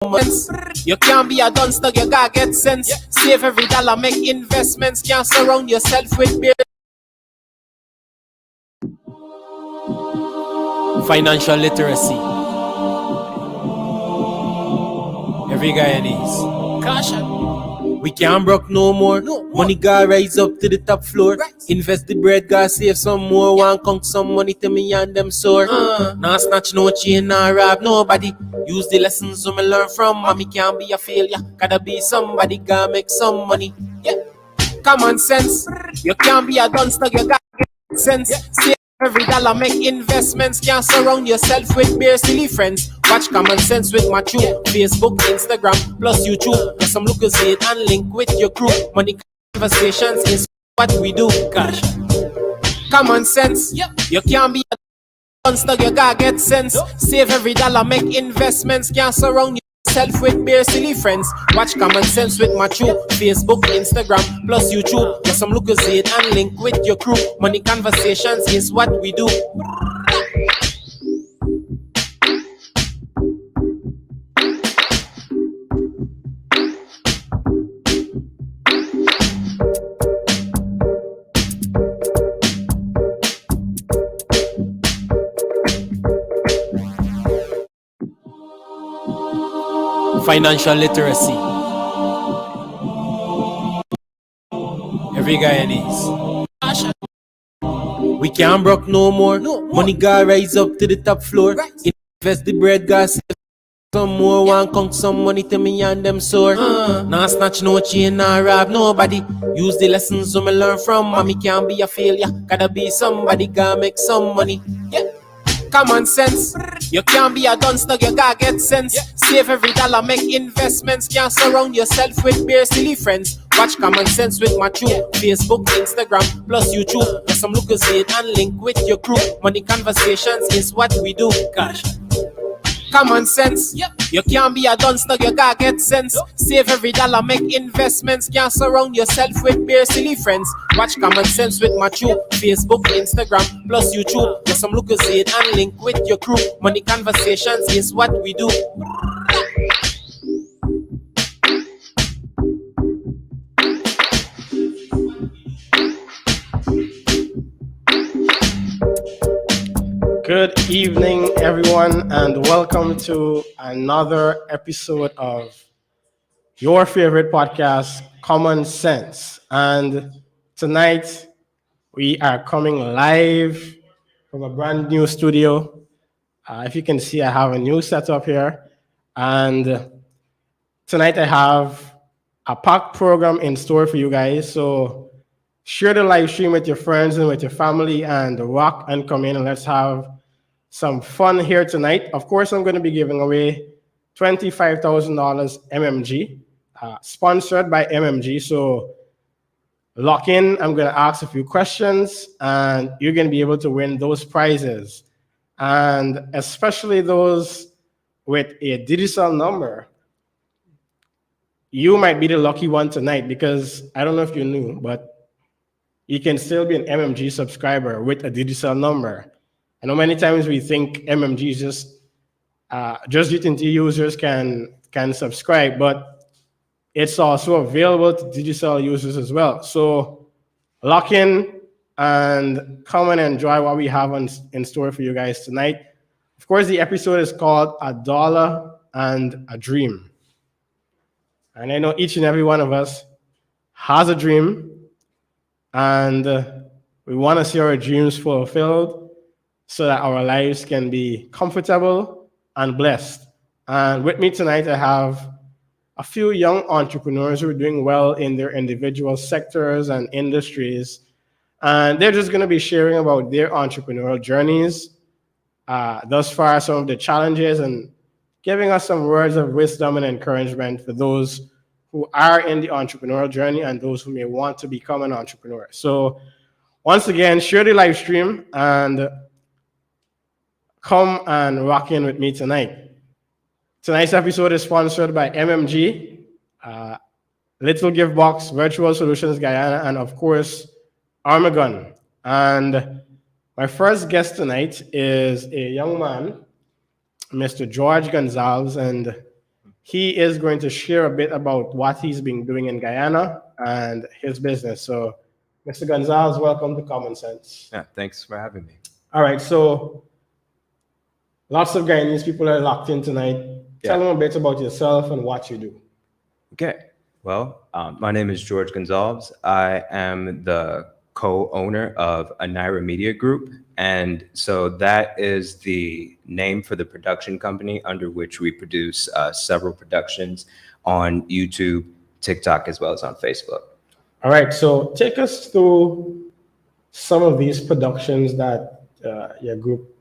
moments. You can't be a dunster, you gotta get sense. Save every dollar, make investments. Can't surround yourself with beer. Financial literacy. Every guy needs. Caution. We can't broke no more. Money gotta rise up to the top floor. Invest the bread, gotta save some more. Want conk some money to me and them sore. Nah snatch no chain, nah rob nobody. Use the lessons we learn from. Mommy can't be a failure. Gotta be somebody, gotta make some money. Yeah. Common sense. You can't be a dunster, you gotta get sense. Save every dollar, make investments. Can't surround yourself with bare silly friends. Watch Common Sense with my true Facebook, Instagram, plus YouTube. Get some lookers in and link with your crew. Money conversations is what we do. Gosh, Common Sense. You can't be a monster, you gotta get sense. Save every dollar, make investments. Can't surround yourself with bare silly friends. Watch Common Sense with my true Facebook, Instagram, plus YouTube. Get some lookers in and link with your crew. Money conversations is what we do. Financial literacy. Every guy needs. We can't broke no more. Money gotta rise up to the top floor. Invest the bread, gotta save some more. Want conk some money to me and them sore. Nah snatch no chain, nah rob nobody. Use the lessons we learn from. Mommy can't be a failure. Gotta be somebody, gotta make some money. Yeah. Common Sense. You can't be a dunster, you gotta get sense. Save every dollar, make investments. Can't surround yourself with bare silly friends. Watch Common Sense with my true Facebook, Instagram, plus YouTube. Get some lookers in and link with your crew. Money conversations is what we do. Gosh, Common Sense. You can't be a dunster, you gotta get sense. Save every dollar, make investments. Can't surround yourself with bare silly friends. Watch Common Sense with my true Facebook, Instagram, plus YouTube. Get some lookers in and link with your crew. Money conversations is what we do. Good evening, everyone, and welcome to another episode of your favorite podcast, Common Sense. And tonight, we are coming live from a brand new studio. If you can see, I have a new setup here. And tonight, I have a packed program in store for you guys. So share the live stream with your friends and with your family and rock and come in and let's have some fun here tonight. Of course, I'm going to be giving away $25,000 MMG, sponsored by MMG. So lock in. I'm going to ask a few questions, and you're going to be able to win those prizes. And especially those with a digital number, you might be the lucky one tonight because I don't know if you knew, but you can still be an MMG subscriber with a digital number. I know many times we think MMG is just utility users can subscribe, but it's also available to digital users as well. So lock in and come and enjoy what we have in store for you guys tonight. Of course, the episode is called A Dollar and a Dream. And I know each and every one of us has a dream, and we want to see our dreams fulfilled so that our lives can be comfortable and blessed. And with me tonight, I have a few young entrepreneurs who are doing well in their individual sectors and industries. And they're just going to be sharing about their entrepreneurial journeys, thus far, some of the challenges, and giving us some words of wisdom and encouragement for those who are in the entrepreneurial journey and those who may want to become an entrepreneur. So once again, share the live stream and come and rock in with me tonight. Tonight's episode is sponsored by MMG, Little Gift Box, Virtual Solutions Guyana, and of course, Armagon. And my first guest tonight is a young man, Mr. George Gonzalez, and he is going to share a bit about what he's been doing in Guyana and his business. So, Mr. Gonzalez, welcome to Common Sense. Yeah, thanks for having me. All right, so lots of Guyanese people are locked in tonight. Tell them a bit about yourself and what you do. Okay. Well, my name is George Gonzalez. I am the co-owner of a Naira Media Group. And so that is the name for the production company under which we produce several productions on YouTube, TikTok, as well as on Facebook. All right, so take us through some of these productions that your group.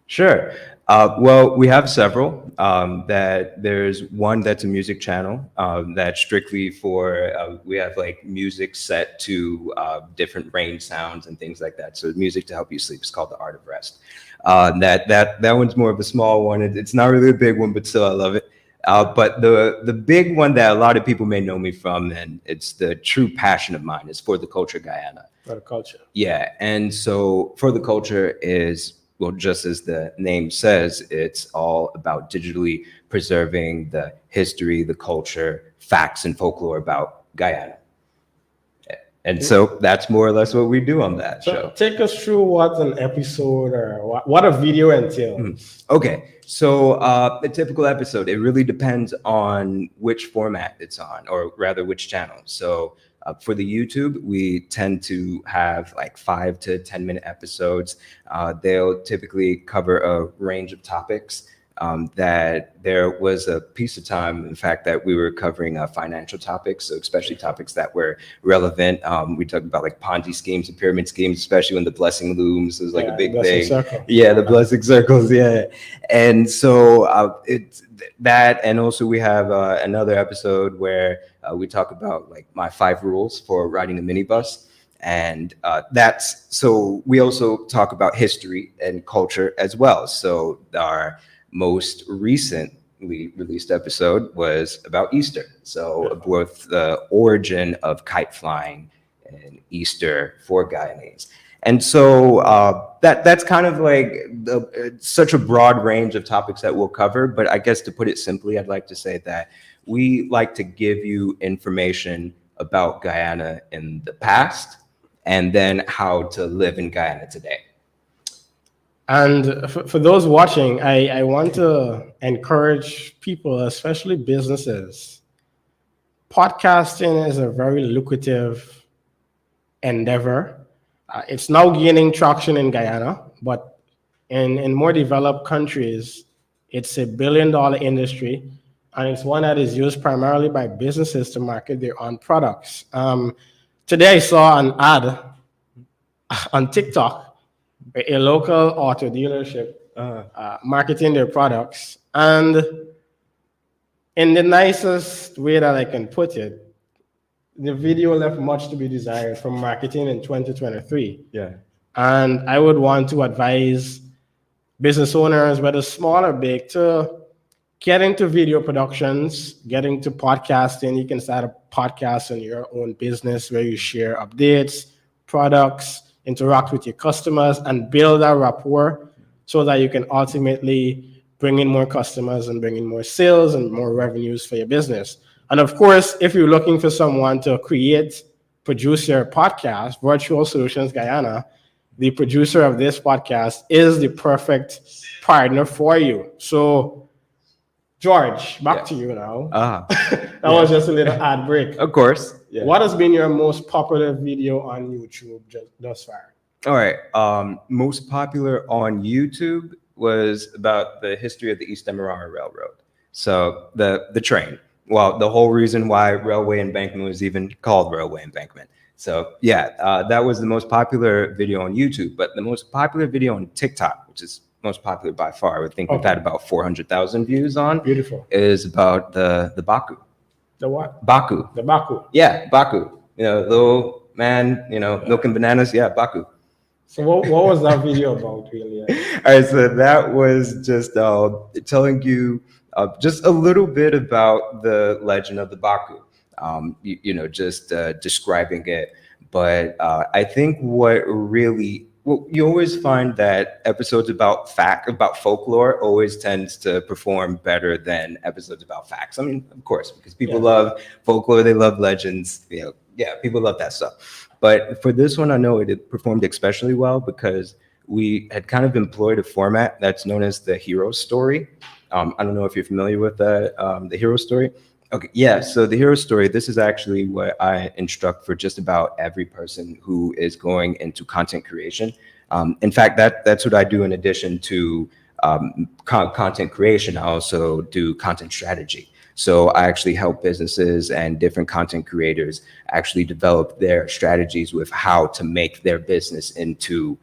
Sure. Well, we have several. That there's one that's a music channel that's strictly for, we have like music set to different range sounds and things like that. So music to help you sleep. It's called The Art of Rest. That one's more of a small one. It's not really a big one, but still I love it. But the big one that a lot of people may know me from, and it's the true passion of mine, is For the Culture Guyana. For the Culture. Yeah. And so For the Culture is, well, just as the name says, it's all about digitally preserving the history, the culture, facts, and folklore about Guyana. And so that's more or less what we do on that show. Take us through what an episode or what a video entails. Okay, so a typical episode, it really depends on which format it's on, or rather which channel. So for the YouTube, we tend to have like 5 to 10 minute episodes. They'll typically cover a range of topics. That there was a piece of time, in fact, that we were covering financial topics, so especially topics that were relevant. We talked about like Ponzi schemes and pyramid schemes, especially when the blessing looms is like a big thing. Circle. Yeah, the blessing circles. Yeah, and so it's that, and also we have another episode where we talk about like my 5 rules for riding a minibus. And so we also talk about history and culture as well. So our most recently released episode was about Easter. So both the origin of kite flying and Easter for Guyanese. And so that's kind of like such a broad range of topics that we'll cover. But I guess to put it simply, I'd like to say that we like to give you information about Guyana in the past and then how to live in Guyana today. And for those watching, I want to encourage people, especially businesses. Podcasting is a very lucrative endeavor. It's now gaining traction in Guyana, but in more developed countries, it's a $1 billion industry, and it's one that is used primarily by businesses to market their own products. Today I saw an ad on TikTok, a local auto dealership marketing their products. And in the nicest way that I can put it, the video left much to be desired from marketing in 2023. Yeah. And I would want to advise business owners, whether small or big, to get into video productions, get into podcasting. You can start a podcast in your own business where you share updates, products, interact with your customers, and build a rapport so that you can ultimately bring in more customers and bring in more sales and more revenues for your business. And of course, if you're looking for someone to produce your podcast, Virtual Solutions Guyana, the producer of this podcast, is the perfect partner for you. So, George, back to you now. That was just a little ad break. Of course. Yeah. What has been your most popular video on YouTube thus far? All right. Most popular on YouTube was about the history of the East Demerara Railroad. So the train. Well, the whole reason why railway embankment was even called railway embankment. So yeah, that was the most popular video on YouTube. But the most popular video on TikTok, which is most popular by far, I think we've had about 400,000 views on. Beautiful. Is about the Baku. The what? Baku. The Baku. Yeah, Baku. You know, little man, milk and bananas. Yeah, Baku. So what was that video about, really? All right, so that was just telling you just a little bit about the legend of the Baku. Just describing it. But I think what really well, you always find that episodes about folklore always tends to perform better than episodes about facts. I mean, of course, because people love folklore, they love legends, yeah, people love that stuff. But for this one, I know it performed especially well because we had kind of employed a format that's known as the hero story. I don't know if you're familiar with the hero story. Okay, yeah. So the hero story, this is actually what I instruct for just about every person who is going into content creation. In fact, that's what I do in addition to content creation. I also do content strategy. So I actually help businesses and different content creators actually develop their strategies with how to make their business into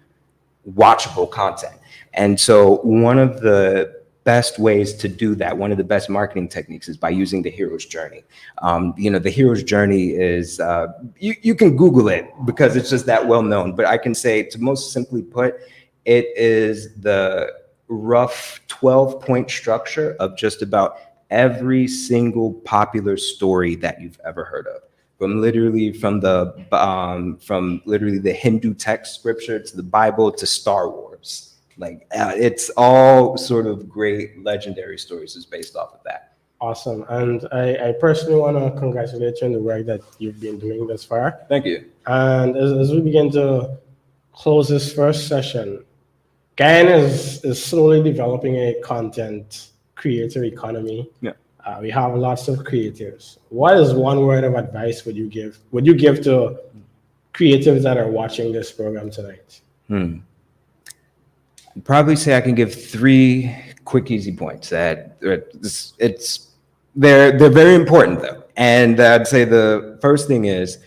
watchable content. And so one of the best ways to do that, one of the best marketing techniques, is by using the hero's journey. The hero's journey is, you can Google it because it's just that well known, but I can say, to most simply put, it is the rough 12-point structure of just about every single popular story that you've ever heard of. From literally the Hindu text scripture to the Bible to Star Wars. It's all sort of great legendary stories is based off of that. Awesome. And I personally want to congratulate you on the work that you've been doing thus far. Thank you. And as we begin to close this first session, Guyana is slowly developing a content creator economy. Yeah. We have lots of creators. What is one word of advice would you give to creatives that are watching this program tonight? I'd probably say I can give 3 quick, easy points that they're very important though. And I'd say the first thing is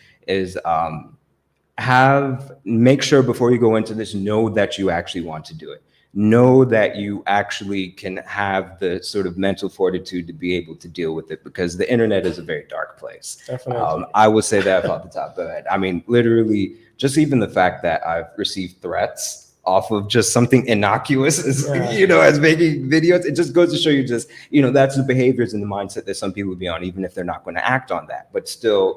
make sure before you go into this, know that you actually want to do it. Know that you actually can have the sort of mental fortitude to be able to deal with it, because the internet is a very dark place. Definitely. I would say that off the top of the head. I mean, literally, just even the fact that I've received threats off of just something innocuous as making videos, it just goes to show you that's the behaviors and the mindset that some people would be on, even if they're not going to act on that. But still,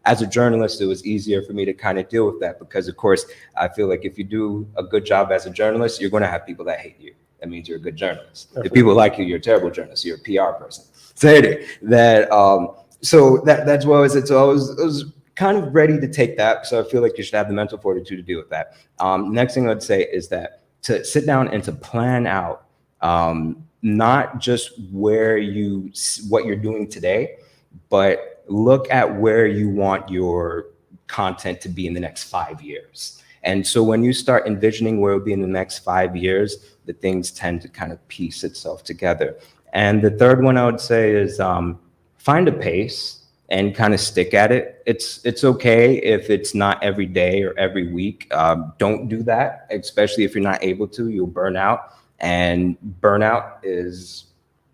as a journalist, it was easier for me to kind of deal with that because, of course, I feel like if you do a good job as a journalist, you're going to have people that hate you. That means you're a good journalist. Definitely. If people like you, you're a terrible journalist. You're a PR person. So that's what I was. So I was kind of ready to take that. So I feel like you should have the mental fortitude to deal with that. Next thing I'd say is that to sit down and to plan out not just what you're doing today, but look at where you want your content to be in the next 5 years. And so when you start envisioning where it'll be in the next 5 years, the things tend to kind of piece itself together. And the third one I would say is find a pace and kind of stick at it. It's okay if it's not every day or every week. Don't do that, especially if you're not able to. You'll burn out, and burnout is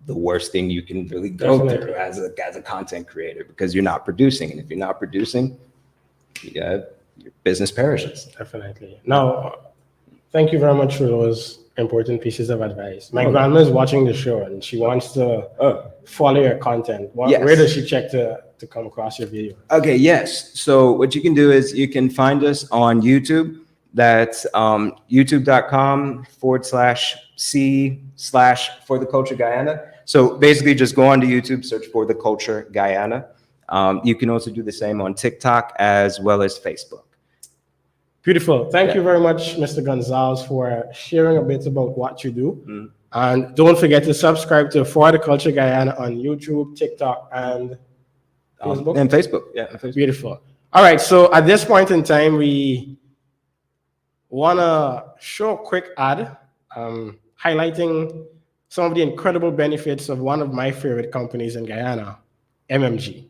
the worst thing you can really go through as a content creator, because you're not producing, and if you're not producing, your business perishes. Definitely. Now, thank you very much for those important pieces of advice. My grandma is watching the show and she wants to follow your content. Where does she check to come across your video? Okay, yes. So what you can do is you can find us on YouTube. That's youtube.com/C/For the Culture Guyana. So basically just go onto YouTube, search For the Culture Guyana. You can also do the same on TikTok as well as Facebook. Beautiful. Thank you very much, Mr. Gonzalez, for sharing a bit about what you do. And don't forget to subscribe to For the Culture Guyana on YouTube, TikTok, and Facebook. And Facebook. Yeah. Facebook. Beautiful. All right. So at this point in time, we want to show a quick ad highlighting some of the incredible benefits of one of my favorite companies in Guyana, MMG.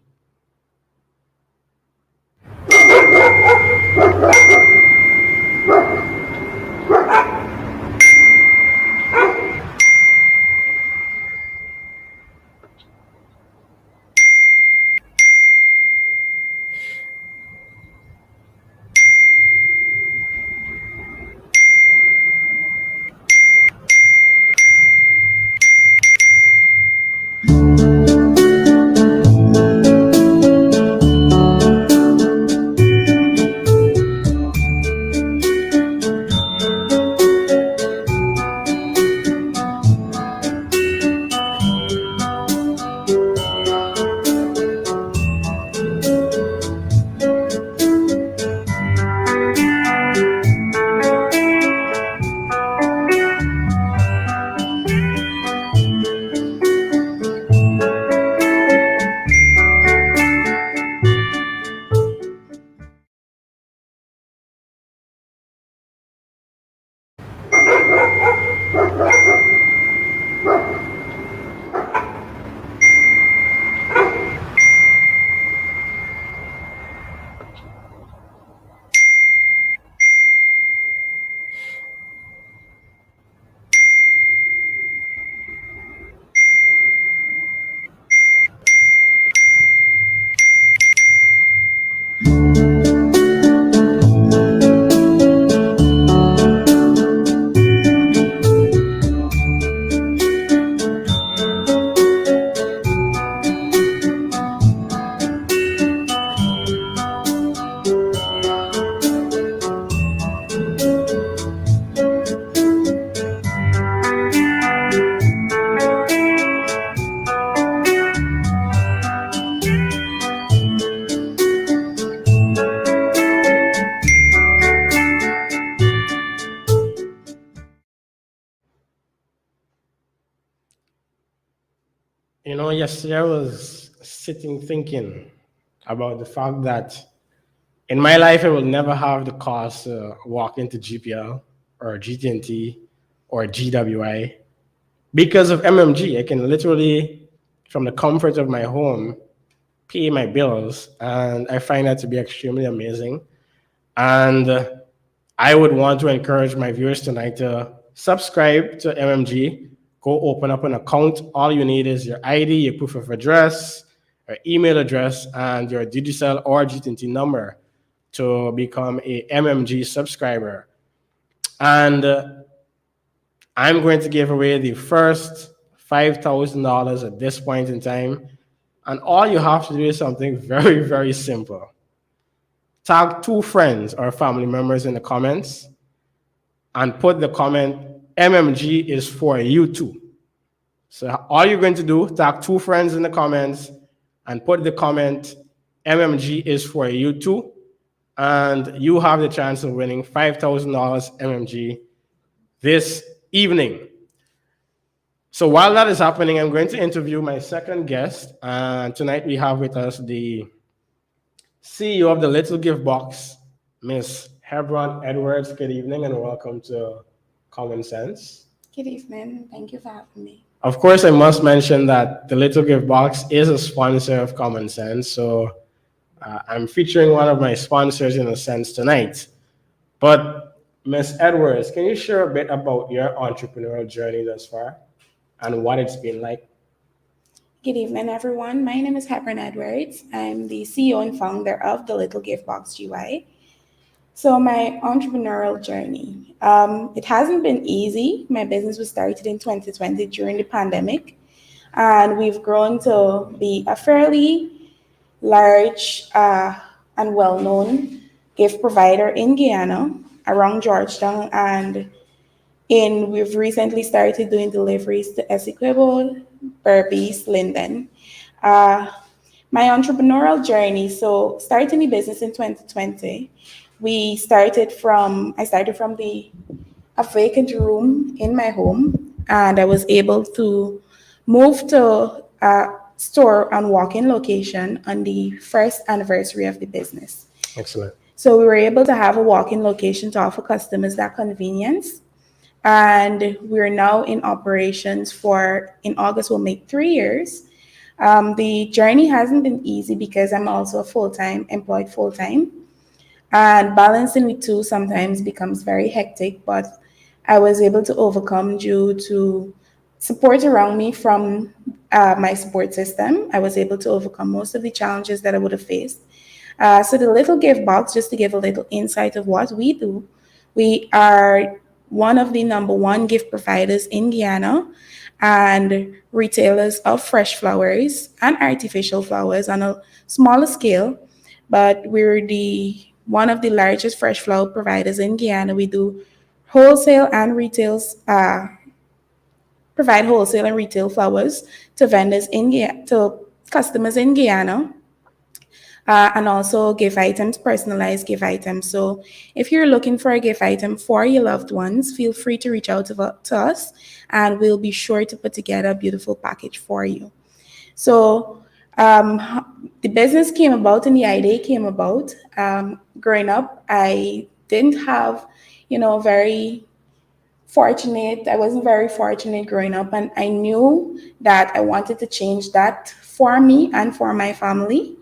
yesterday I was sitting thinking about the fact that in my life I will never have the cost to walk into GPL or GTNT or GWI because of MMG. I can literally, from the comfort of my home, pay my bills, and I find that to be extremely amazing. And I would want to encourage my viewers tonight to subscribe to MMG. Go open up an account. All you need is your ID, your proof of address, your email address, and your Digicel or GTNT number to become a MMG subscriber. And I'm going to give away the first $5,000 at this point in time. And all you have to do is something very, very simple. Tag 2 friends or family members in the comments and put the comment, MMG is for you too. So all you're going to do, tag 2 friends in the comments and put the comment, MMG is for you too. And you have the chance of winning $5,000 MMG this evening. So while that is happening, I'm going to interview my second guest. And tonight we have with us the CEO of the Little Gift Box, Miss Hebron Edwards. Good evening and welcome to Common Sense. Good evening. Thank you for having me. Of course, I must mention that the Little Gift Box is a sponsor of Common Sense. So I'm featuring one of my sponsors in a sense tonight. But Miss Edwards, can you share a bit about your entrepreneurial journey thus far and what it's been like? Good evening, everyone. My name is Hebron Edwards. I'm the CEO and founder of the Little Gift Box GY. So my entrepreneurial journey, it hasn't been easy. My business was started in 2020 during the pandemic, and we've grown to be a fairly large and well-known gift provider in Guyana, around Georgetown, and we've recently started doing deliveries to Essequibo, Berbice, Linden. My entrepreneurial journey, so starting the business in 2020, I started from a vacant room in my home, and I was able to move to a store and walk-in location on the first anniversary of the business. Excellent. So we were able to have a walk-in location to offer customers that convenience. And we're now in operations in August, we'll make 3 years. The journey hasn't been easy because I'm also employed full-time. And balancing with two sometimes becomes very hectic, but I was able to overcome due to support around me from my support system. I was able to overcome most of the challenges that I would have faced. So the Little Gift Box, just to give a little insight of what we do, we are one of the number one gift providers in Guyana and retailers of fresh flowers and artificial flowers on a smaller scale, but we're one of the largest fresh flower providers in Guyana. We do wholesale and retails, provide wholesale and retail flowers to vendors to customers in Guyana. And also gift items, personalized gift items. So if you're looking for a gift item for your loved ones, feel free to reach out to us and we'll be sure to put together a beautiful package for you. So the business came about and the idea came about. Growing up, I didn't have, I wasn't very fortunate growing up, and I knew that I wanted to change that for me and for my family.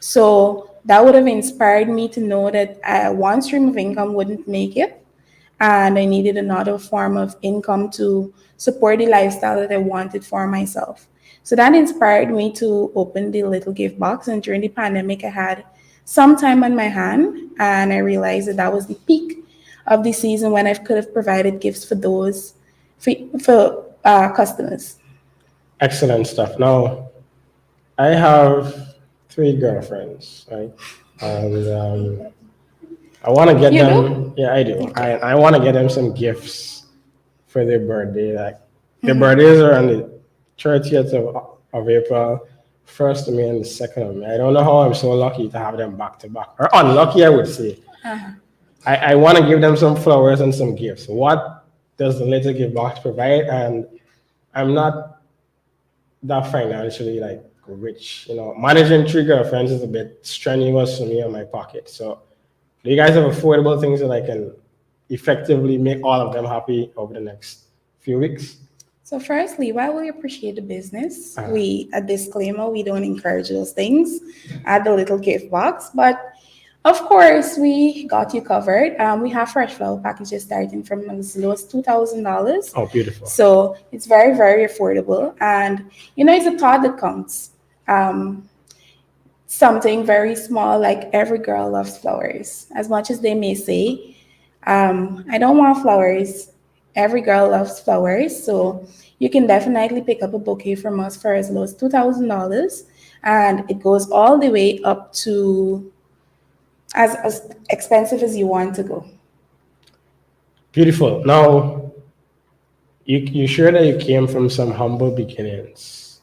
So that would have inspired me to know that one stream of income wouldn't make it, and I needed another form of income to support the lifestyle that I wanted for myself. So that inspired me to open the Little Gift Box, and during the pandemic, I had some time on my hand, and I realized that was the peak of the season when I could have provided gifts for those customers. Excellent stuff. Now, I have 3 girlfriends, right? And I want to get You them. Yeah, I do. Okay. I want to get them some gifts for their birthday. Like their birthdays are on the 30th of April, 1st of May, and the 2nd of May. I don't know how I'm so lucky to have them back to back, or unlucky, I would say. Uh-huh. I want to give them some flowers and some gifts. What does the Little Gift Box provide? And I'm not that financially like rich. You know, managing three girlfriends is a bit strenuous for me on my pocket. So, do you guys have affordable things that I can effectively make all of them happy over the next few weeks? So, firstly, while we appreciate the business, Uh, we, a disclaimer, we don't encourage those things at the little gift box. But of course, we got you covered. We have fresh flower packages starting from as low as $2,000. oh, beautiful. So, it's very, very affordable. And, it's a thought that counts. Um, Something very small, like every girl loves flowers. As much as they may say, I don't want flowers. Every girl loves flowers. So you can definitely pick up a bouquet from us for as low as $2,000. And it goes all the way up to as expensive as you want to go. Beautiful. Now, you sure that you came from some humble beginnings,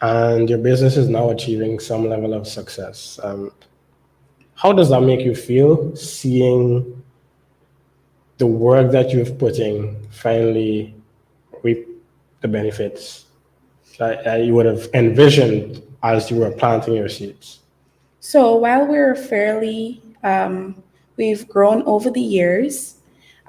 and your business is now achieving some level of success. How does that make you feel seeing the work that you've put in finally reap the benefits that you would have envisioned as you were planting your seeds? So while we've grown over the years,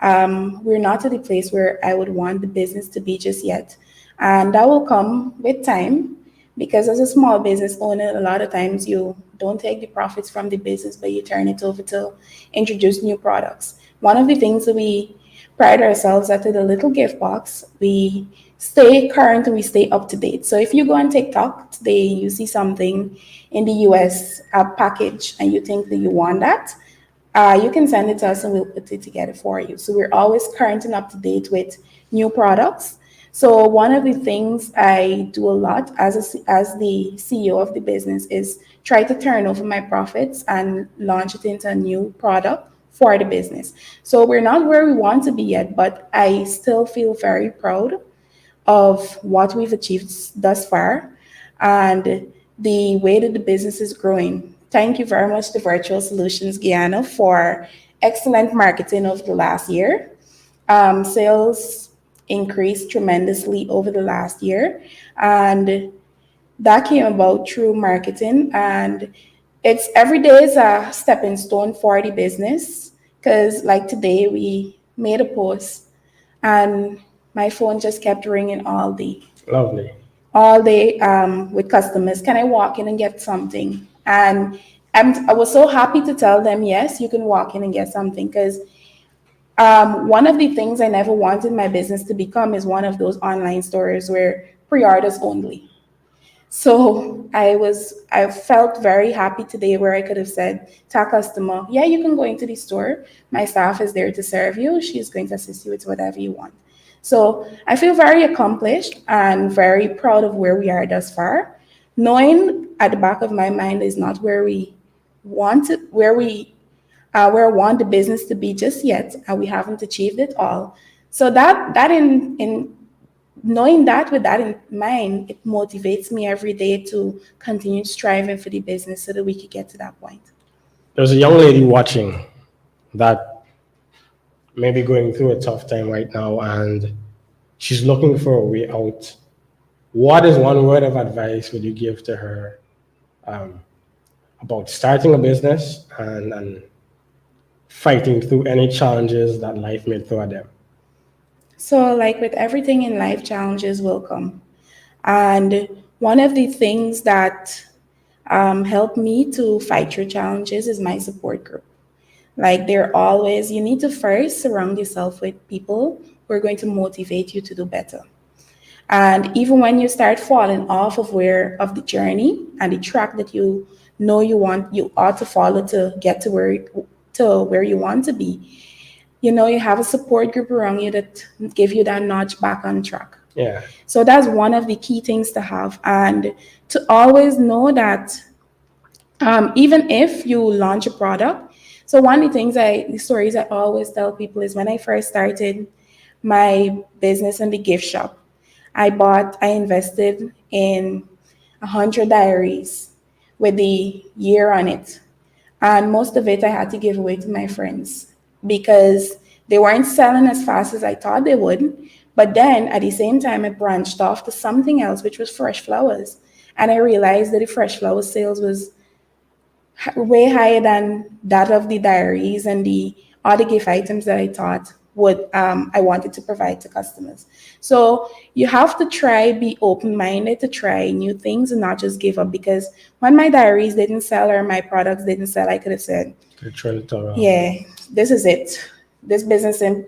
we're not at the place where I would want the business to be just yet. And that will come with time because as a small business owner, a lot of times you don't take the profits from the business, but you turn it over to introduce new products. One of the things that we pride ourselves at the little gift box, we stay current and we stay up to date. So if you go on TikTok today, you see something in the US package and you think that you want that, you can send it to us and we'll put it together for you. So we're always current and up to date with new products. So one of the things I do a lot as the CEO of the business is try to turn over my profits and launch it into a new product for the business. So we're not where we want to be yet, but I still feel very proud of what we've achieved thus far and the way that the business is growing. Thank you very much to Virtual Solutions Guyana for excellent marketing over the last year. Sales increased tremendously over the last year, and that came about through marketing. And it's every day is a stepping stone for the business because, like today, we made a post and my phone just kept ringing Lovely. all day with customers. Can I walk in and get something? And I was so happy to tell them, yes, you can walk in and get something because one of the things I never wanted my business to become is one of those online stores where pre-orders only. So I felt very happy today where I could have said to a customer, yeah, you can go into the store. My staff is there to serve you. She's going to assist you with whatever you want. So I feel very accomplished and very proud of where we are thus far. Knowing at the back of my mind is not where we want it, where I want the business to be just yet, and we haven't achieved it all. So that in knowing that with that in mind, it motivates me every day to continue striving for the business so that we could get to that point. There's a young lady watching that may be going through a tough time right now and she's looking for a way out. What is one word of advice would you give to her about starting a business and fighting through any challenges that life may throw at them? So, like with everything in life, challenges will come. And one of the things that help me to fight through challenges is my support group. Like they're always, you need to first surround yourself with people who are going to motivate you to do better. And even when you start falling off of the journey and the track that you know you ought to follow to get to where you want to be, you have a support group around you that give you that nudge back on track. Yeah. So that's one of the key things to have, and to always know that even if you launch a product. So one of the stories I always tell people is when I first started my business in the gift shop, I invested in 100 diaries with the year on it. And most of it I had to give away to my friends because they weren't selling as fast as I thought they would. But then at the same time, I branched off to something else, which was fresh flowers. And I realized that the fresh flower sales was way higher than that of the diaries and the other gift items that I thought would I wanted to provide to customers. So you have to be open-minded to try new things and not just give up, because when my diaries didn't sell or my products didn't sell, I could have said, yeah, this is it. This business is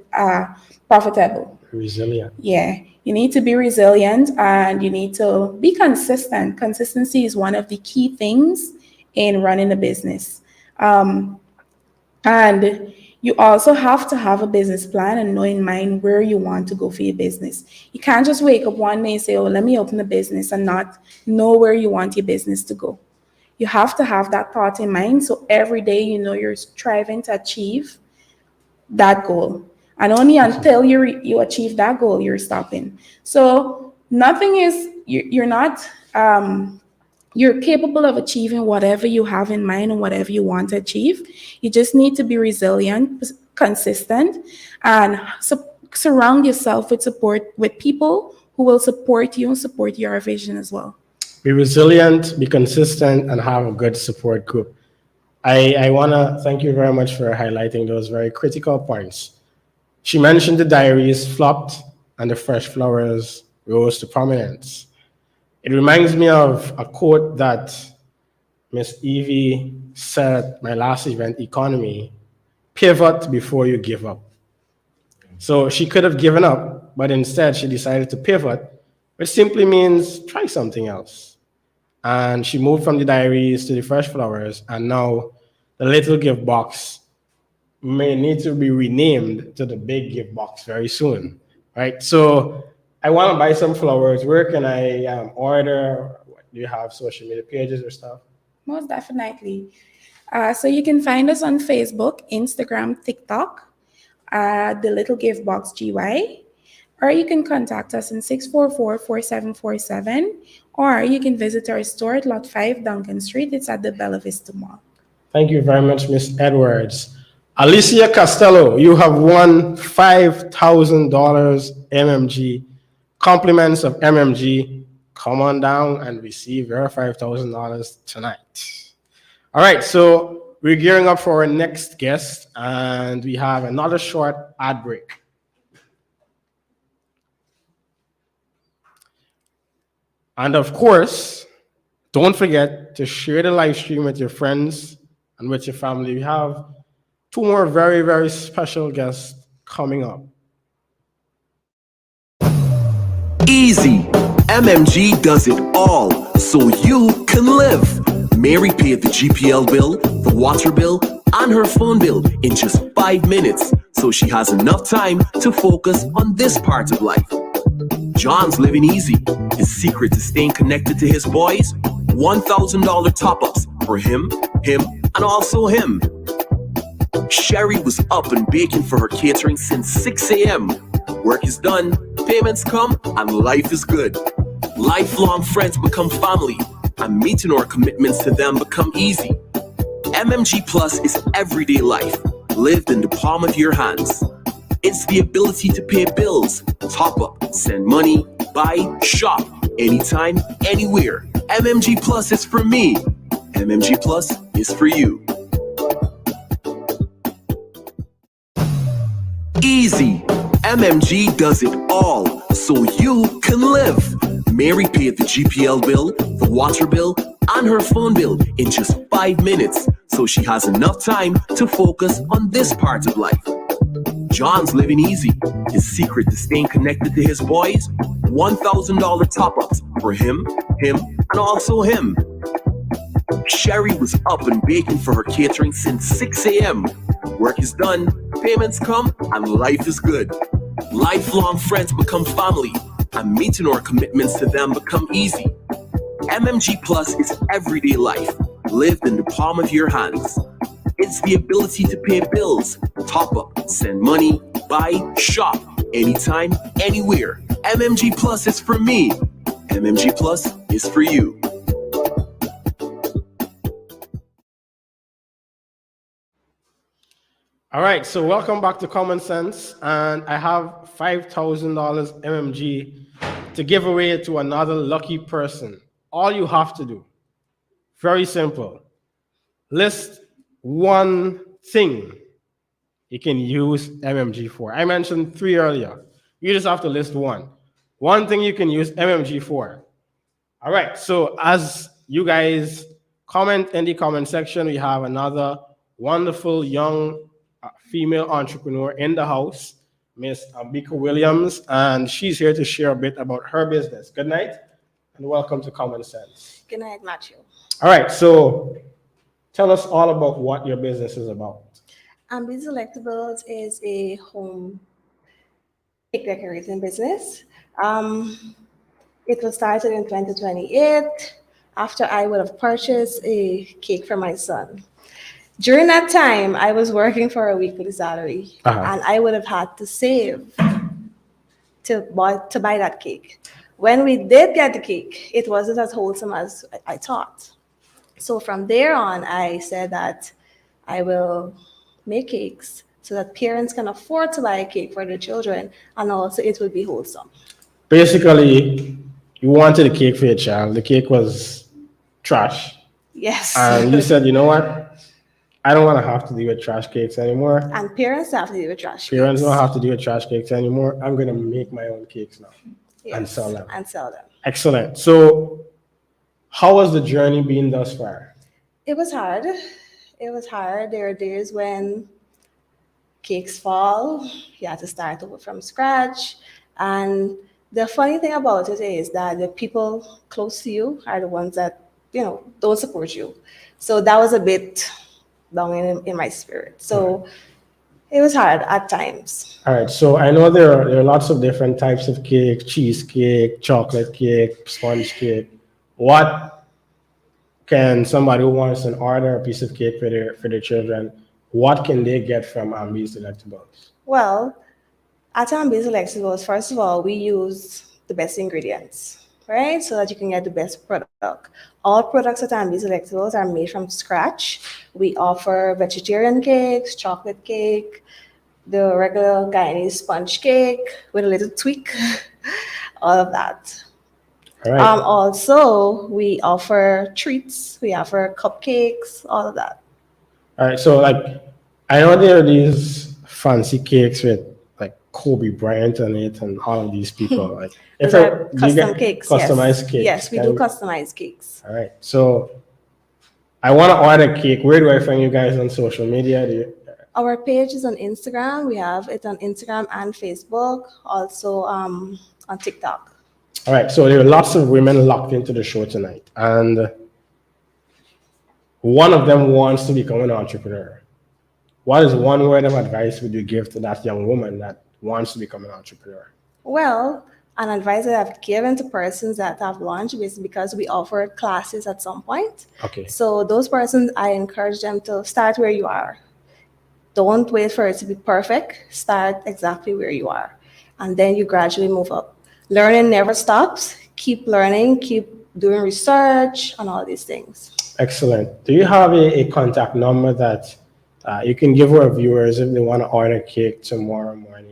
profitable. Resilient. Yeah, you need to be resilient and you need to be consistent. Consistency is one of the key things in running a business. And you also have to have a business plan and know in mind where you want to go for your business. You can't just wake up one day and say, oh, let me open a business and not know where you want your business to go. You have to have that thought in mind. So every day, you know, you're striving to achieve that goal. And only until you achieve that goal, you're stopping. So nothing is, you're not, you're capable of achieving whatever you have in mind and whatever you want to achieve. You just need to be resilient, consistent, and surround yourself with people who will support you and support your vision as well. Be resilient, be consistent, and have a good support group. I want to thank you very much for highlighting those very critical points. She mentioned the diaries flopped and the fresh flowers rose to prominence. It reminds me of a quote that Miss Evie said at my last event, Economy: pivot before you give up. So she could have given up, but instead she decided to pivot, which simply means try something else. And she moved from the diaries to the fresh flowers, and now the little gift box may need to be renamed to the big gift box very soon, right? So I want to buy some flowers. Where can I order? Do you have social media pages or stuff? Most definitely. So you can find us on Facebook, Instagram, TikTok, The Little Gift Box GY, or you can contact us in 644-4747, or you can visit our store at Lot 5 Duncan Street. It's at the Bella Vista Mall. Thank you very much, Miss Edwards. Alicia Costello, you have won $5,000 MMG. Compliments of MMG. Come on down and receive your $5,000 tonight. All right, so we're gearing up for our next guest, and we have another short ad break. And of course, don't forget to share the live stream with your friends and with your family. We have two more very, very special guests coming up. Easy. MMG does it all so you can live. Mary paid the GPL bill, the water bill, and her phone bill in just 5 minutes, so she has enough time to focus on this part of life. John's living easy. His secret to staying connected to his boys: $1,000 top-ups for him, and also him. Sherry was up and baking for her catering since 6 a.m. Work is done, payments come, and life is good. Lifelong friends become family, and meeting our commitments to them become easy. MMG Plus is everyday life, lived in the palm of your hands. It's the ability to pay bills, top up, send money, buy, shop, anytime, anywhere. MMG Plus is for me. MMG Plus is for you. Easy. MMG does it all so you can live. Mary paid the GPL bill, the water bill, and her phone bill in just 5 minutes, so she has enough time to focus on this part of life. John's living easy. His secret to staying connected to his boys: $1,000 top-ups for him, and also him. Sherry was up and baking for her catering since 6 a.m. Work is done, payments come, and life is good. Lifelong friends become family, and meeting our commitments to them become easy. MMG Plus is everyday life, lived in the palm of your hands. It's the ability to pay bills, top up, send money, buy, shop, anytime, anywhere. MMG Plus is for me. MMG Plus is for you. All right, so welcome back to Common Sense, and I have $5,000 MMG to give away to another lucky person. All you have to do, very simple, list one thing you can use MMG for. I mentioned 3 earlier. You just have to list one. One thing you can use MMG for. All right, so as you guys comment in the comment section, we have another wonderful young female entrepreneur in the house, Miss Ambika Williams, and she's here to share a bit about her business. Good night, and welcome to Common Sense. Good night, Matthew. All right, so tell us all about what your business is about. Ambi's Electables is a home cake decorating business. It was started in 2028 after I would have purchased a cake for my son. During that time, I was working for a weekly salary, and I would have had to save to buy that cake. When we did get the cake, it wasn't as wholesome as I thought. So from there on, I said that I will make cakes so that parents can afford to buy a cake for their children, and also it will be wholesome. Basically, you wanted a cake for your child. The cake was trash. Yes. And you said, you know what? I don't want to have to deal with trash cakes anymore. And parents have to deal with trash Parents cakes. don't have to deal with trash cakes anymore. I'm going to make my own cakes now and sell them. And sell them. Excellent. So how has the journey been thus far? It was hard. It was hard. There are days when cakes fall. You have to start over from scratch. And the funny thing about it is that the people close to you are the ones that, don't support you. So that was a bit down in my spirit. So it was hard at times. All right. So I know there are lots of different types of cake: cheesecake, chocolate cake, sponge cake. What can somebody who wants to order a piece of cake for their children, what can they get from Ambi's Electables? Well, at Ambi's Electables, first of all, we use the best ingredients, right? So that you can get the best product. All products at Ambi's Electables are made from scratch. We offer vegetarian cakes, chocolate cake, the regular Guyanese sponge cake with a little tweak, all of that. All right. Also, we offer treats. We offer cupcakes, all of that. All right. So I know there are these fancy cakes with Kobe Bryant on it and all of these people. Those are custom cakes. Customized cakes. Yes, we do customized cakes. All right. So I want to order cake. Where do I find you guys on social media? Our page is on Instagram. We have it on Instagram and Facebook, also on TikTok. All right. So there are lots of women locked into the show tonight, and one of them wants to become an entrepreneur. What is one word of advice would you give to that young woman that wants to become an entrepreneur? Well, an advice that I've given to persons that have launched is because we offer classes at some point. Okay. So those persons, I encourage them to start where you are. Don't wait for it to be perfect. Start exactly where you are. And then you gradually move up. Learning never stops. Keep learning, keep doing research on all these things. Excellent. Do you have a contact number that you can give our viewers if they want to order cake tomorrow morning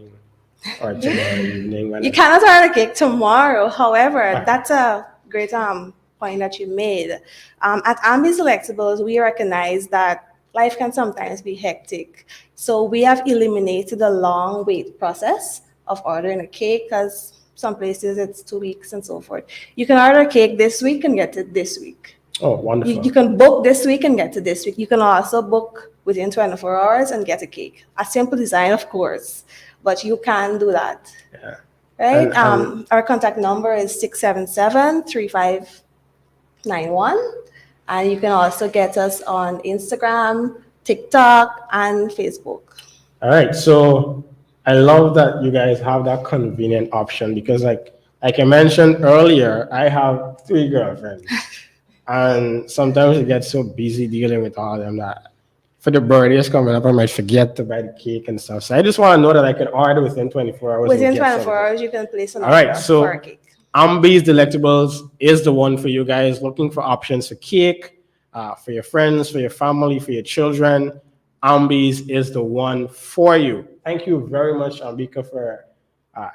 or tomorrow evening? You cannot order cake tomorrow. However, that's a great point that you made. At Ambi's Electables, we recognize that life can sometimes be hectic. So we have eliminated the long wait process of ordering a cake, because some places it's 2 weeks and so forth. You can order a cake this week and get it this week. Oh, wonderful. You can book this week and get it this week. You can also book within 24 hours and get a cake. A simple design, of course, but you can do that. Yeah. Right? Our contact number is 677-3591. And you can also get us on Instagram, TikTok, and Facebook. All right. So I love that you guys have that convenient option, because like I mentioned earlier, I have 3 girlfriends. And sometimes I get so busy dealing with all of them that for the birthdays coming up, I might forget to buy the cake and stuff. So I just want to know that I can order within 24 hours. Within 24 hours, you can place an order. All right, for a cake. Ambi's Delectables is the one for you guys looking for options for cake, for your friends, for your family, for your children. Ambies is the one for you. Thank you very much, Ambika, for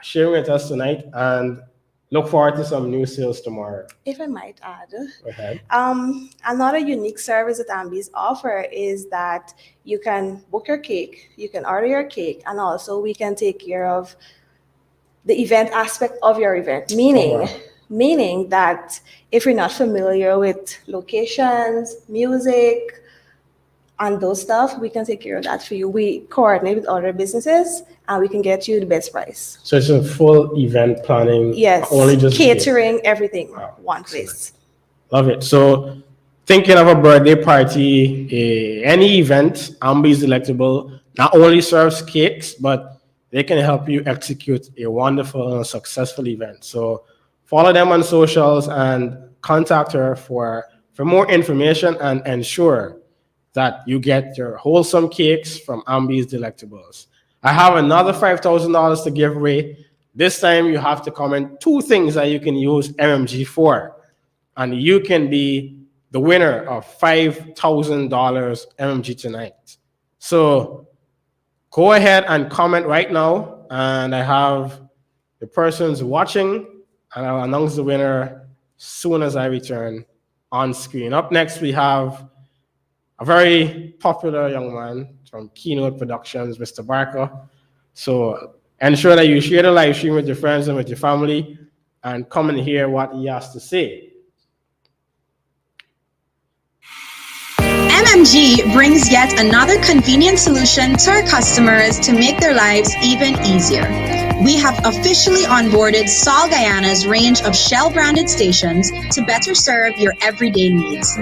sharing with us tonight, and look forward to some new sales tomorrow. If I might add, Go ahead. another unique service that Ambies offer is that you can book your cake, you can order your cake, and also we can take care of the event aspect of your event, meaning that if you're not familiar with locations, music, and those stuff, we can take care of that for you. We coordinate with other businesses and we can get you the best price. So it's a full event planning. Yes, only just catering, everything, one place. Love it. So thinking of a birthday party, any event, Ambi's Delectable not only serves cakes, but they can help you execute a wonderful and successful event. So follow them on socials and contact her for more information and ensure that you get your wholesome cakes from Ambi's Delectables. I have another $5,000 to give away. This time you have to comment 2 things that you can use MMG for, and you can be the winner of $5,000 MMG tonight. So go ahead and comment right now, and I have the persons watching, and I'll announce the winner soon as I return on screen. Up next, we have a very popular young man from Keynote Productions, Mr. Barker. So ensure that you share the live stream with your friends and with your family and come and hear what he has to say. MMG brings yet another convenient solution to our customers to make their lives even easier. We have officially onboarded Sol Guyana's range of Shell-branded stations to better serve your everyday needs.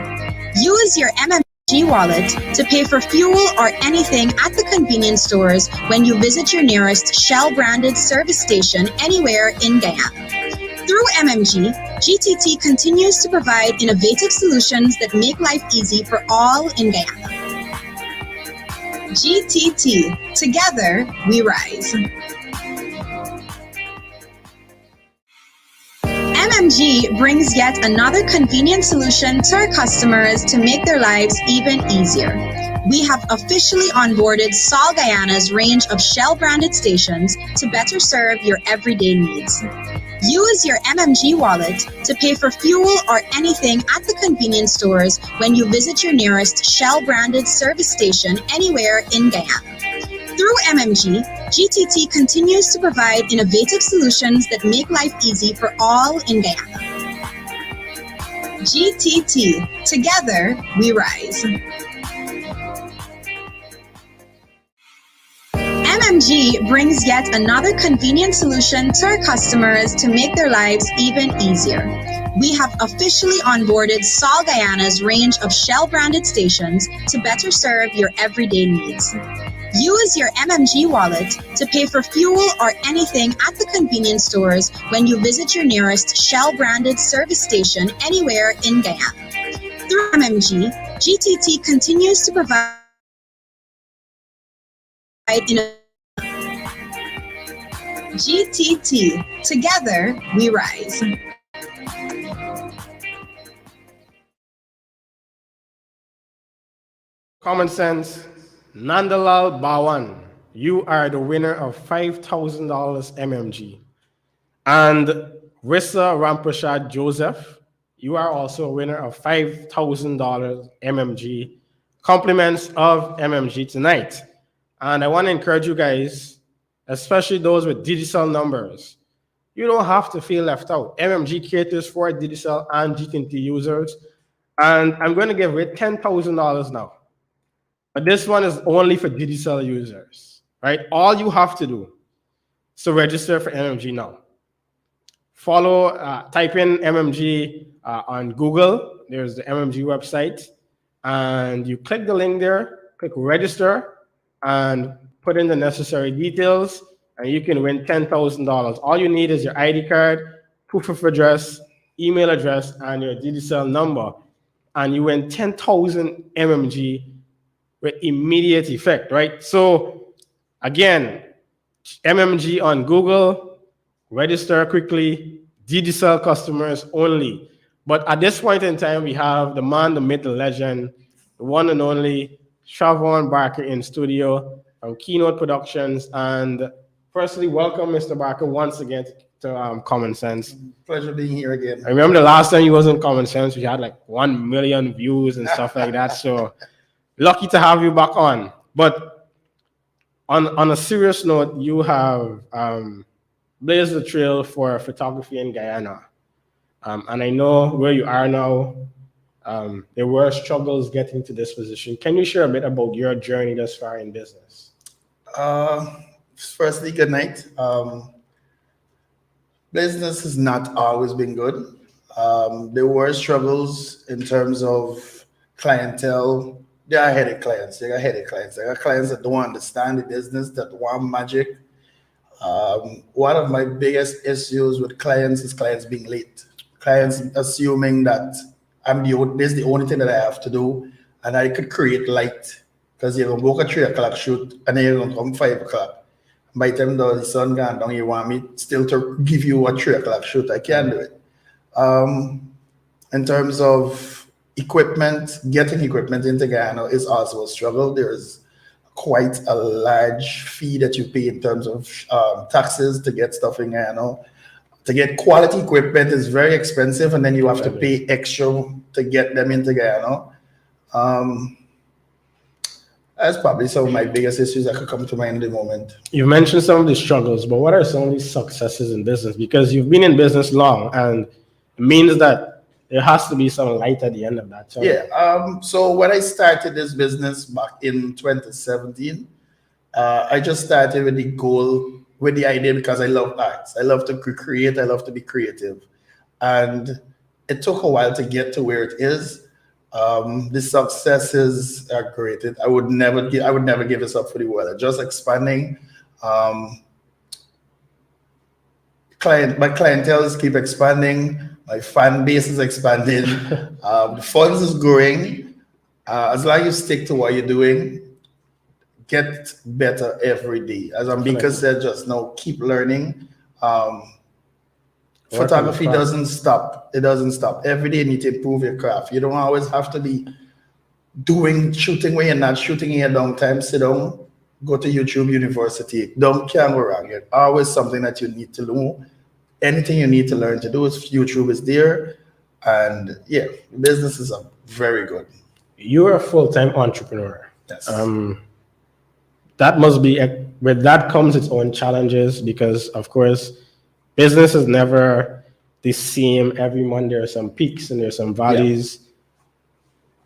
Use your MMG wallet to pay for fuel or anything at the convenience stores when you visit your nearest Shell-branded service station anywhere in Guyana. Through MMG, GTT continues to provide innovative solutions that make life easy for all in Guyana. GTT, together we rise. MMG brings yet another convenient solution to our customers to make their lives even easier. We have officially onboarded Sol Guyana's range of Shell-branded stations to better serve your everyday needs. Use your MMG wallet to pay for fuel or anything at the convenience stores when you visit your nearest Shell-branded service station anywhere in Guyana. Through MMG, GTT continues to provide innovative solutions that make life easy for all in Guyana. GTT, together we rise. MMG brings yet another convenient solution to our customers to make their lives even easier. We have officially onboarded Sol Guyana's range of Shell-branded stations to better serve your everyday needs. Use your MMG wallet to pay for fuel or anything at the convenience stores when you visit your nearest Shell-branded service station anywhere in Guyana. Through MMG, GTT continues to provide GTT, together we rise. Common sense, Nandalal Bawan, you are the winner of $5,000 MMG. And Rissa Ramprashad Joseph, you are also a winner of $5,000 MMG. Compliments of MMG tonight. And I want to encourage you guys, especially those with digital numbers, you don't have to feel left out. MMG caters for digital and GTT users. And I'm going to give away $10,000 now. But this one is only for digital users, right? All you have to do is to register for MMG now. Follow, type in MMG on Google. There's the MMG website. And you click the link there, click register, and put in the necessary details, and you can win $10,000. All you need is your ID card, proof of address, email address, and your digital number. And you win 10,000 MMG with immediate effect, right? So again, MMG on Google, register quickly, digital customers only. But at this point in time, we have the man, the myth, the legend, the one and only Shavon Barker in studio from Keynote Productions. And firstly, welcome, Mr. Barker, once again to Common Sense. Pleasure being here again. I remember the last time you was in Common Sense, we had like 1 million views and stuff like that. So lucky to have you back on. But on a serious note, you have blazed the trail for photography in Guyana. And I know where you are now. There were struggles getting to this position. Can you share a bit about your journey thus far in business? Firstly, good night. Business has not always been good. There were struggles in terms of clientele. There are headache clients. There are headache clients. There are clients that don't understand the business, that want magic. One of my biggest issues with clients is clients being late. Clients assuming that this is the only thing that I have to do, and I could create light because you're gonna book a 3 o'clock shoot and then you're gonna come 5 o'clock. By the time the sun gone down, you want me still to give you a 3 o'clock shoot. I can't do it. In terms of equipment, getting equipment into Guyana is also a struggle. There's quite a large fee that you pay in terms of taxes to get stuff in Guyana. To get quality equipment is very expensive, and then you have to pay extra to get them into Guyana. That's probably some of my biggest issues that could come to mind at the moment. You mentioned some of the struggles, but what are some of these successes in business? Because you've been in business long, and it means that there has to be some light at the end of that. Yeah. So when I started this business back in 2017, I just started with the goal, with the idea, because I love arts. I love to create. I love to be creative. And it took a while to get to where it is. The successes are great. I would never give this up for the world. Just expanding. My clientele keep expanding. My fan base is expanding. The funds is growing. As long as you stick to what you're doing, get better every day. As Ambika said just now, keep learning. Photography doesn't stop. It doesn't stop. Every day you need to improve your craft. You don't always have to be shooting where you're not shooting in your downtime. Sit down, go to YouTube University. Can't go wrong. It's always something that you need to know. Anything you need to learn to do is YouTube is there. And yeah, business is very good. You're a full-time entrepreneur. Yes. That must be, with that comes its own challenges, because of course, business is never the same every month. There are some peaks and there's some valleys.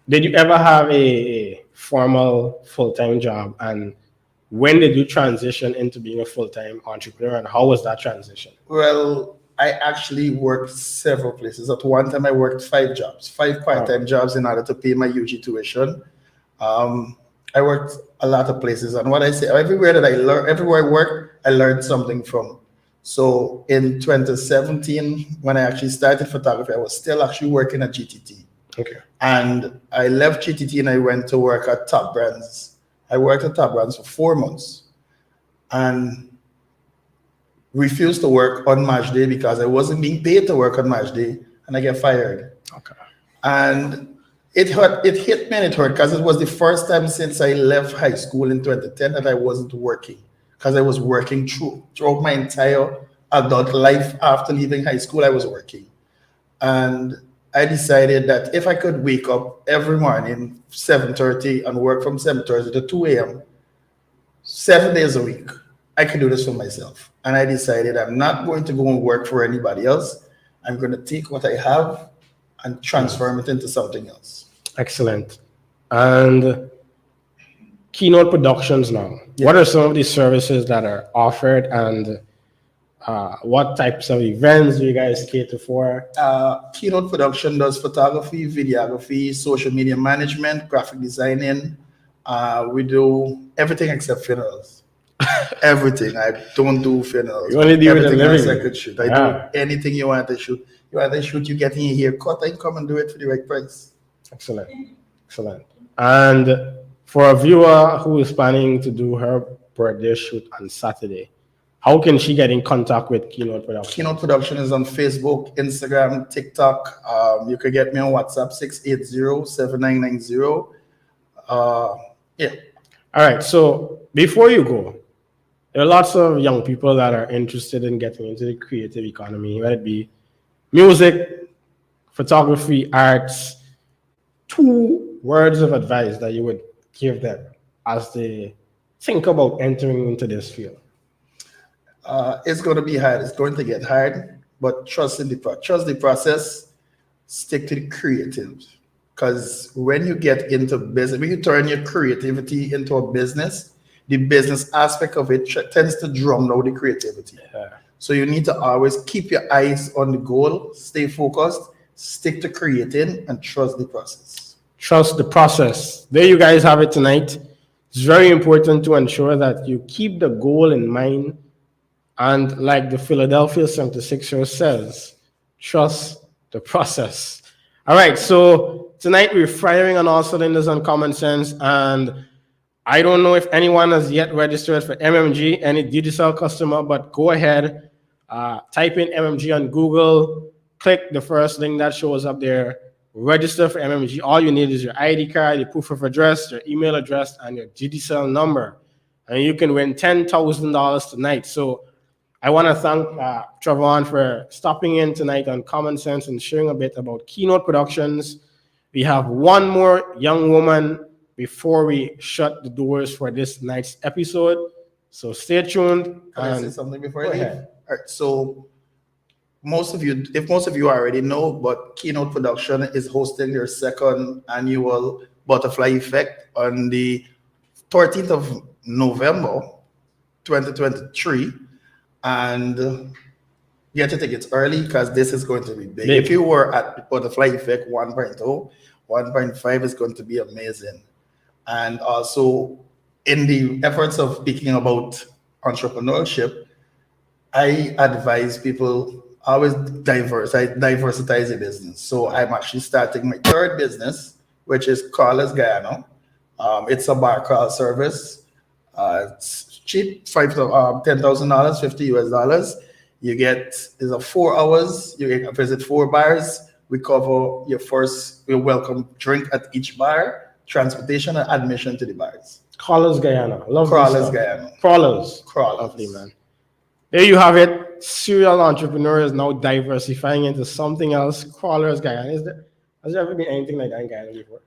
Yeah. Did you ever have a formal full-time job? And when did you transition into being a full-time entrepreneur, and how was that transition? Well, I actually worked several places. At one time, I worked 5 jobs, 5 part-time jobs in order to pay my UG tuition. I worked a lot of places, and what I say, everywhere I worked, I learned something from. So in 2017, when I actually started photography, I was still actually working at GTT. Okay. And I left GTT and I went to work at Top Brands. I worked at Top Brands for 4 months and refused to work on match day because I wasn't being paid to work on match day, and I get fired. Okay. And it hit me and it hurt because it was the first time since I left high school in 2010 that I wasn't working, because I was working throughout my entire adult life. After leaving high school, I was working. And I decided that if I could wake up every morning 7:30 and work from 7:30 to 2 a.m., 7 days a week, I could do this for myself. And I decided I'm not going to go and work for anybody else. I'm going to take what I have and transform it into something else. Excellent. And Keynote Productions now. Yeah. What are some of these services that are offered, and what types of events do you guys cater for? Keynote Production does photography, videography, social media management, graphic designing. We do everything except funerals. Everything. I don't do funerals. You only do everything else I living. could shoot. I do anything you want to shoot. You want to shoot, you get in your haircut, I come and do it for the right price. Excellent. Excellent. And for a viewer who is planning to do her birthday shoot on Saturday, how can she get in contact with Keynote Production? Keynote Production is on Facebook, Instagram, TikTok. You can get me on WhatsApp, 680-7990. Yeah. All right. So before you go, there are lots of young people that are interested in getting into the creative economy, whether it be music, photography, arts. 2 words of advice that you would give them as they think about entering into this field. It's going to be hard. It's going to get hard, but trust the process. Stick to the creative, because when you get into business, when you turn your creativity into a business, the business aspect of it tends to drum out the creativity. Yeah. So you need to always keep your eyes on the goal, stay focused, stick to creating, and trust the process. Trust the process. There you guys have it tonight. It's very important to ensure that you keep the goal in mind. And like the Philadelphia 76ers says, trust the process. All right, so tonight we're firing on all cylinders on common sense. And I don't know if anyone has yet registered for MMG, any digital customer, but go ahead, type in MMG on Google, click the first link that shows up there, register for MMG. All you need is your ID card, your proof of address, your email address, and your GDCell number. And you can win $10,000 tonight. So I want to thank Travon for stopping in tonight on Common Sense and sharing a bit about Keynote Productions. We have one more young woman before we shut the doors for this night's episode. So stay tuned. Can I say something before I leave? ahead. All right. So most of you already know, but Keynote Production is hosting their second annual Butterfly Effect on the 13th of November, 2023. And get your tickets early because this is going to be big. If you were at Butterfly Effect 1.0, 1.5 is going to be amazing. And also, in the efforts of speaking about entrepreneurship, I advise people always diversify your business. So I'm actually starting my third business, which is Callers Guyana. It's a bar call service. It's cheap, $10,000, $50 US. You get is a 4 hours. You get visit 4 bars. We cover your welcome drink at each bar, transportation and admission to the bars. Callers Guyana. Love Crawlers Guyana. Crawlers. Crawlers. Lovely, man. There you have it. Serial entrepreneurs now diversifying into something else. Crawlers Guyana. Has there ever been anything like that in Guyana before?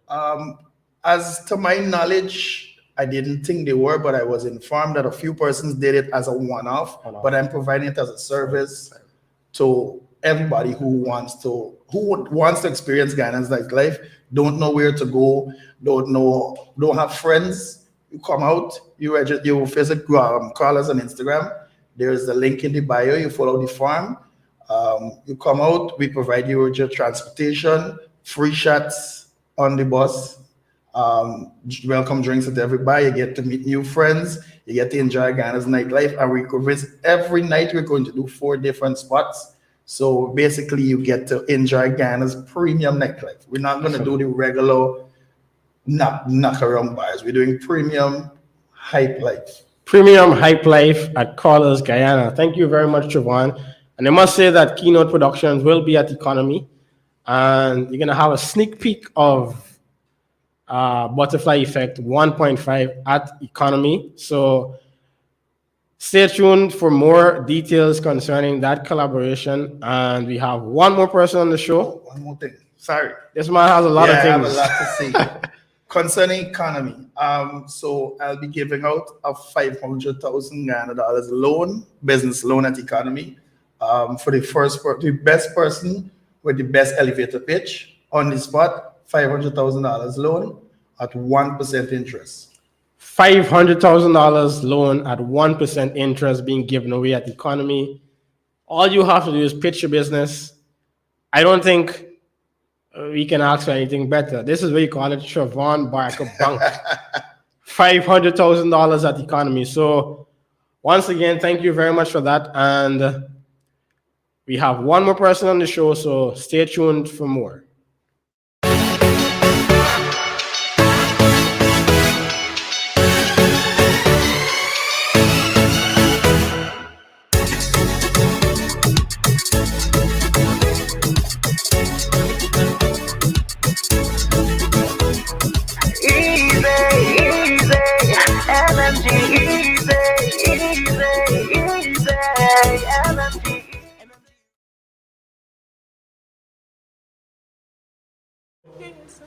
As to my knowledge, I didn't think they were, but I was informed that a few persons did it as a one-off. But I'm providing it as a service to everybody who wants to experience Guyana's nightlife. Don't know where to go. Don't have friends. You come out. You visit Callers on Instagram. There's the link in the bio. You follow the form. You come out. We provide you with your transportation, free shots on the bus. Welcome drinks at every bar. You get to meet new friends. You get to enjoy Guyana's nightlife. And we could visit every night. We're going to do 4 different spots. So basically, you get to enjoy Guyana's premium nightlife. We're not going to do the regular knock around bars. We're doing premium hype life. Premium hype life at Callers Guyana. Thank you very much, Travon. And I must say that Keynote Productions will be at Economy. And you're going to have a sneak peek of Butterfly Effect 1.5 at Economy. So stay tuned for more details concerning that collaboration. And we have one more person on the show. One more thing. Sorry. This man has a lot of things. I have a lot to say. Concerning economy, so I'll be giving out a $500,000 Ghana loan, business loan at Economy, for the best person with the best elevator pitch on the spot. $500,000 loan at 1% interest. $500,000 loan at 1% interest being given away at Economy. All you have to do is pitch your business. I don't think we can ask for anything better. This is what you call it, Travon Barker Bank. $500,000 at Economy. So once again, thank you very much for that. And we have one more person on the show, so stay tuned for more.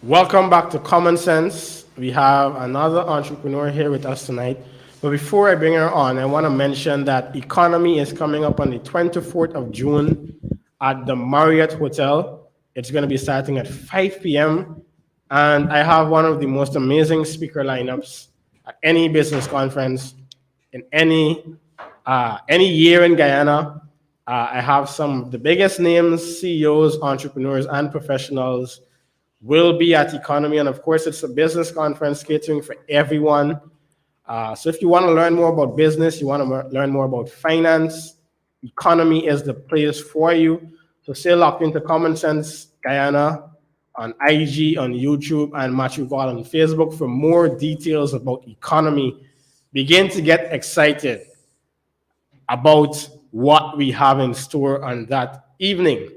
Welcome back to Common Sense. We have another entrepreneur here with us tonight. But before I bring her on, I want to mention that Economy is coming up on the 24th of June at the Marriott Hotel. It's going to be starting at 5 p.m. And I have one of the most amazing speaker lineups at any business conference in any year in Guyana. I have some of the biggest names, CEOs, entrepreneurs, and professionals will be at Economy. And of course, it's a business conference catering for everyone. So if you want to learn more about business, you want to learn more about finance, Economy is the place for you. So stay locked into Common Sense Guyana on IG, on YouTube, and Matthew God on Facebook for more details about Economy. Begin to get excited about what we have in store on that evening.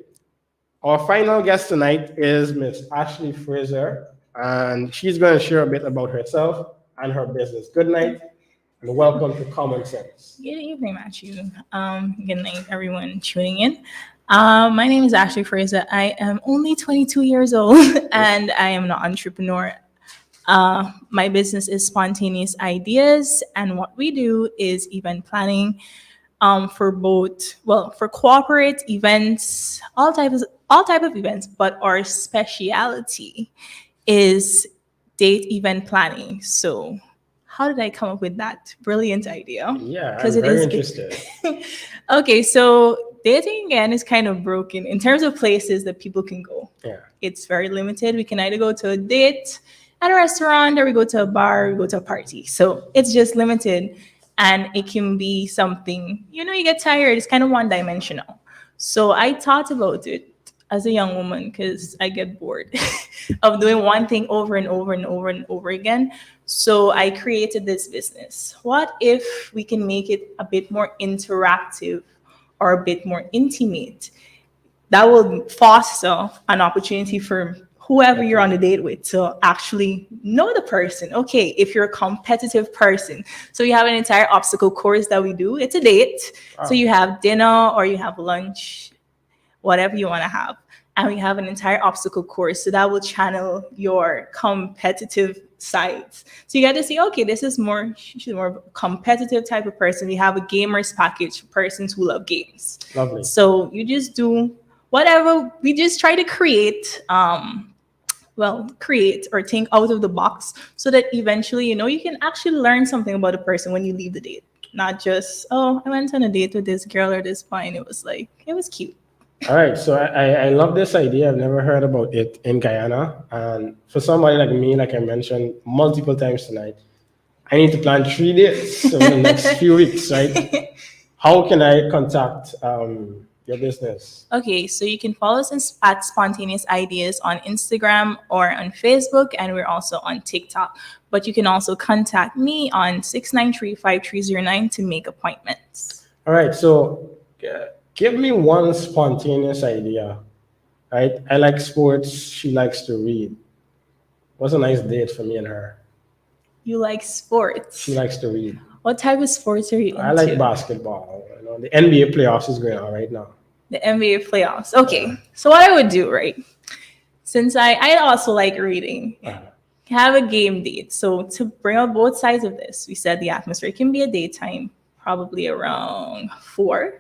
Our final guest tonight is Miss Ashley Fraser, and she's going to share a bit about herself and her business. Good night, and welcome to Common Sense. Good evening, Matthew. Good night, everyone tuning in. My name is Ashley Fraser. I am only 22 years old, and I am an entrepreneur. My business is Spontaneous Ideas, and what we do is event planning for corporate events, all type of events, but our speciality is date event planning. So how did I come up with that brilliant idea? Yeah, I'm very interested. Okay, so dating again is kind of broken in terms of places that people can go. Yeah. It's very limited. We can either go to a date at a restaurant, or we go to a bar, or we go to a party. So it's just limited. And it can be something, you get tired. It's kind of one-dimensional. So I thought about it as a young woman because I get bored of doing one thing over and over and over and over again. So I created this business. What if we can make it a bit more interactive or a bit more intimate? That will foster an opportunity for whoever you're on a date with to actually know the person. Okay, if you're a competitive person. So you have an entire obstacle course that we do. It's a date. Wow. So you have dinner or you have lunch, whatever you want to have. And we have an entire obstacle course. So that will channel your competitive sides. So you got to see, okay, this is she's more competitive type of person. We have a gamers package for persons who love games. Lovely. So you just do whatever. We just try to create or think out of the box so that eventually, you can actually learn something about a person when you leave the date. Not just, I went on a date with this girl or this boy and it was cute. All right, so I love this idea. I've never heard about it in Guyana. And for somebody like me, like I mentioned multiple times tonight, I need to plan 3 dates over the next few weeks, right? How can I contact your business? Okay, so you can follow us at Spontaneous Ideas on Instagram or on Facebook, and we're also on TikTok. But you can also contact me on 693-5309 to make appointments. All right, so give me one spontaneous idea, right? I like sports. She likes to read. What's a nice date for me and her? You like sports? She likes to read. What type of sports are you into? I like basketball. The NBA playoffs is going on right now. The NBA playoffs. Okay. So what I would do, right? Since I also like reading, have a game date. So to bring out both sides of this, we said the atmosphere can be a daytime, probably around 4. In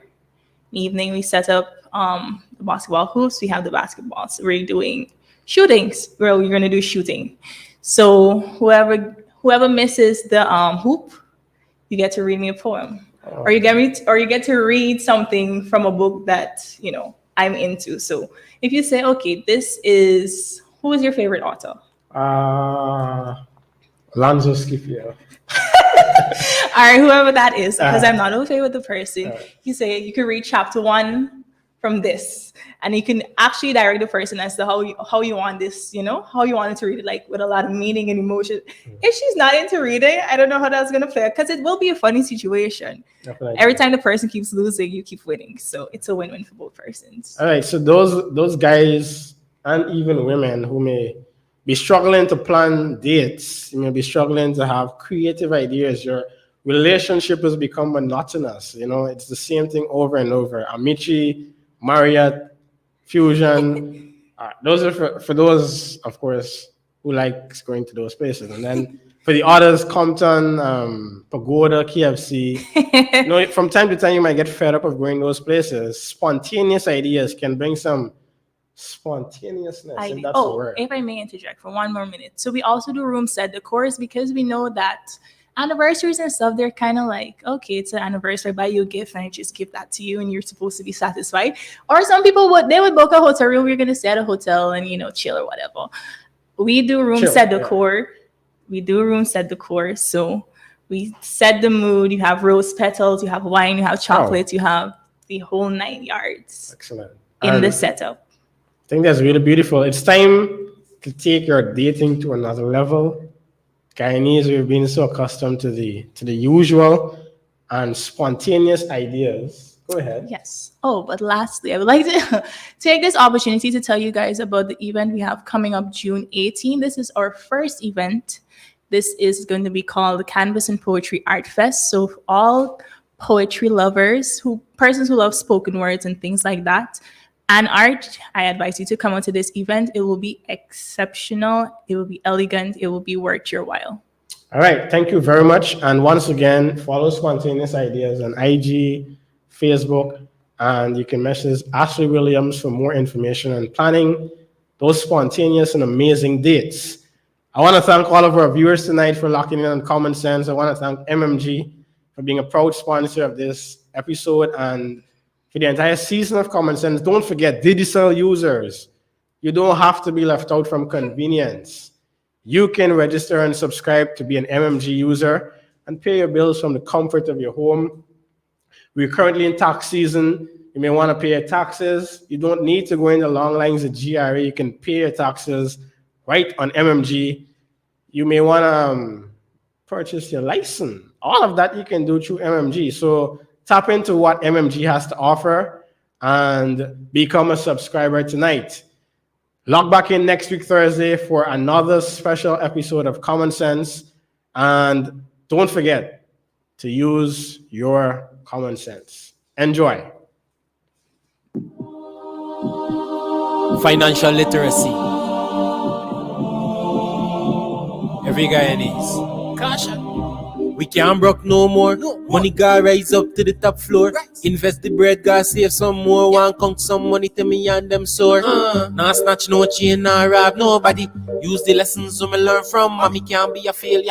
the evening, we set up the basketball hoops. We have the basketball. So we're doing shootings. We're going to do shooting. So whoever misses the hoop, you get to read me a poem. Or you get to read something from a book that I'm into. So if you say, okay, who is your favorite author? Lanzo Scipio. All right, whoever that is, because I'm not okay with the person. You say you can read chapter 1 from this, and you can actually direct the person as to how you want this, how you want it to read it, like with a lot of meaning and emotion. If she's not into reading, I don't know how that's gonna play, because it will be a funny situation. Definitely. Every time the person keeps losing, you keep winning, so it's a win-win for both persons. All right, so those guys and even women who may be struggling to plan dates, you may be struggling to have creative ideas, your relationship has become monotonous. It's the same thing over and over. Amici, Marriott, Fusion. Those are for those, of course, who likes going to those places. And then for the others, Compton, Pagoda, KFC, you know, from time to time you might get fed up of going those places. Spontaneous ideas can bring some spontaneousness, if that's the word. If I may interject for one more minute. So we also do room set decors because we know that anniversaries and stuff, they're kind of like, okay, it's an anniversary, buy you a gift and I just give that to you and you're supposed to be satisfied. Or some people would book a hotel room, we're gonna stay at a hotel and, you know, chill or whatever. We do room set decor. Yeah. We do room set decor. So we set the mood. You have rose petals, you have wine, you have chocolate, you have the whole 9 yards. Excellent. In the setup. I think that's really beautiful. It's time to take your dating to another level. Guyanese, we've been so accustomed to the usual and spontaneous ideas. Go ahead. Yes. Oh, but lastly, I would like to take this opportunity to tell you guys about the event we have coming up June 18. This is our first event. This is going to be called the Canvas and Poetry Art Fest. So for all poetry lovers, persons who love spoken words and things like that, and art, I advise you to come onto this event. It will be exceptional. It will be elegant. It will be worth your while. All right. Thank you very much. And once again, follow Spontaneous Ideas on IG, Facebook, and you can message Ashley Williams for more information on planning those spontaneous and amazing dates. I want to thank all of our viewers tonight for locking in on Common Sense. I want to thank MMG for being a proud sponsor of this episode and for the entire season of Common Sense. Don't forget, digital users, you don't have to be left out from convenience. You can register and subscribe to be an MMG user and pay your bills from the comfort of your home. We're currently in tax season. You may want to pay your taxes. You don't need to go in the long lines of GRA. You can pay your taxes right on MMG. You may want to purchase your license. All of that you can do through MMG. So tap into what MMG has to offer and become a subscriber tonight. Log back in next week, Thursday, for another special episode of Common Sense. And don't forget to use your common sense. Enjoy. Financial literacy. Every guy needs. Caution. We can't broke no more. Money gotta rise up to the top floor. Invest the bread, gotta save some more. Want count some money to me and them sore. Nah snatch no chain, nah rob nobody. Use the lessons we learn from. Mommy can't be a failure.